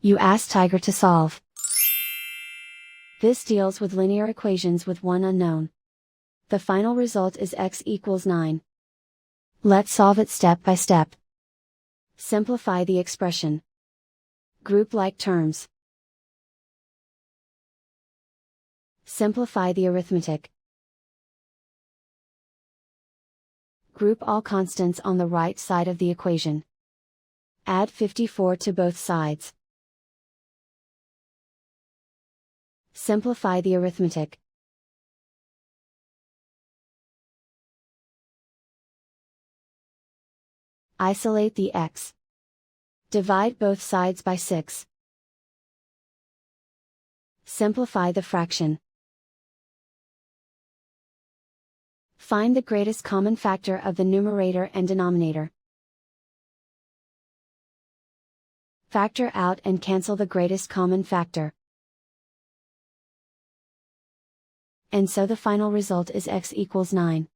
You ask Tiger to solve. This deals with linear equations with one unknown. The final result is x equals 9. Let's solve it step by step. Simplify the expression. Group like terms. Simplify the arithmetic. Group all constants on the right side of the equation. Add 54 to both sides. Simplify the arithmetic. Isolate the x. Divide both sides by 6. Simplify the fraction. Find the greatest common factor of the numerator and denominator. Factor out and cancel the greatest common factor. And so the final result is x equals 9.